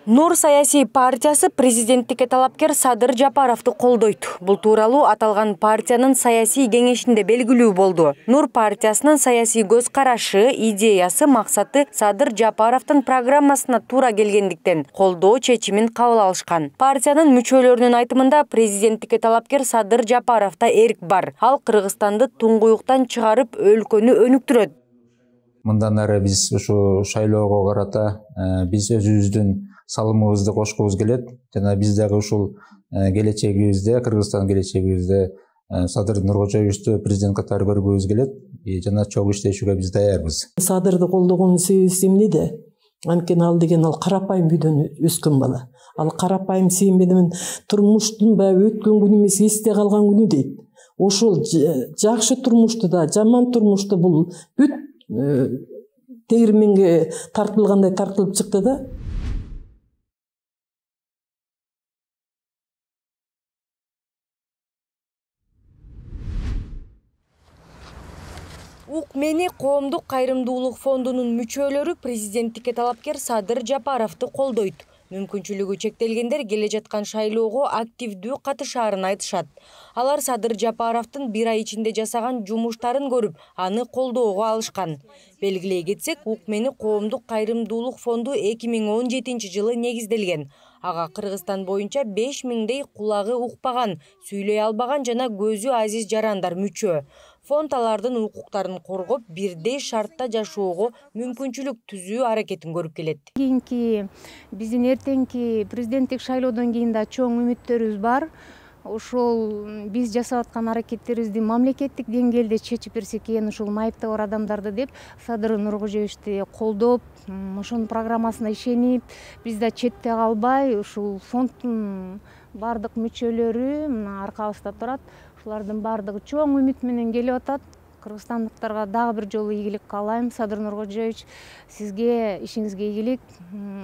Нур саясий партиясы президенттикке талапкер Садыр Жапаровду колдойт. Бул тууралуу аталган партиянын саясий кеңешинде белгилүү болду. Нур партиясынын саясий көз карашы, идеясы, максаты Садыр Жапаровдун программасына туура келгендиктен колдоо чечимин кабыл алышкан. Партиянын мүчөлөрүнүн айтымында президенттикке талапкер Садыр Жапаровда эрк бар. Ал Кыргызстанды туңгуюктан чыгарып, өлкөнү өнүктүрөт. Мындан ары биз ушу шайлоого карата биз өзүбүздүн салымыбызды кошкубуз келет. Жана биз дагы ушул келечегибизде, Кыргызстан келечегибизде Садыр Нуркожоевичти президент катары көргүбүз келет. Жана чогуу иштешүүгө биз даярбыз. Садырды колдогон себебибиз эмнеде? Анткени ал деген карапайым үйдөн өскөн бала. Ал карапайым сен менен турмуштун баягы өткөн күнү эмес, эсте калган күнү дейт. Ошол жакшы турмушту да, жаман турмушту бул бүт тегирменге тартылгандай тартылып чыкты да. УКМени коомдук кайрымдуулук фондунун мүчөлөрү президенттикке талапкер Садыр Жапаровду колдойт. Мүмкүнчүлүгү чектелгендер келе жаткан шайлоого активдүү катышаарын айтышат. Алар Садыр Жапаровдун бир ай ичинде жасаган жумуштарын көрүп, аны колдоого алышкан. Белгилей кетсек, УКМени коомдук кайрымдуулук фонду 2017-жылы негизделген. Ага Кыргызстан боюнча 5000дей кулагы укпаган, сүйлөй албаган жана көзү азиз жарандар мүчө. Фонд алардын укуктарын коргоп, бирдей шартта жашоого мүмкүнчүлүк түзүү аракетин көрүп келет. Кийинки биздин эртеңки президенттик шайлоодон кийин да чоң үмүттөрүбүз бар. Ошол биз жасап аткан аракеттерибизди мамлекеттик деңгээлде чечип берсек экен, ушул майыпта бар адамдарды деп Садыр Нуркожоевичти колдоп, ошонун программасына ишенип, биз да четте калбай, ушул фонддун бардык мүчөлөрү мына аркабызда турат. Ушулардын бардыгы чоң үмүт менен келип атат. Кыргызстандыктарга дагы бир жолу ийгилик каалайм. Садыр Нуркожоевич, сизге ишиңизге ийгилик.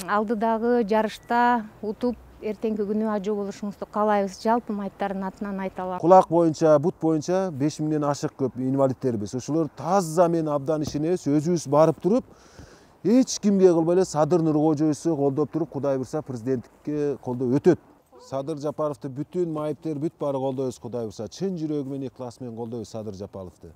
Алдыдагы жарышта утуп, эртеңки күнү ажоо болушуңузду каалайбыз. Жалпы майыптардын атынан айта алам. Кулак боюнча, бут боюнча 5000ден ашык көп инвалидтербиз. Ошолор таза мен абдан ишенебиз, өзүбүз барып туруп, эч кимге кылбай эле Садыр Нуркожоевичти колдоп туруп, Кудай буйрса президенттикке колдоо өтөт. Садыр Жапаровду бүтүн майыптер бүт баары колдойбуз, Кудай буйрса. Чын жүрөгү менен, ыкласы менен колдойбуз Садыр Жапаровду.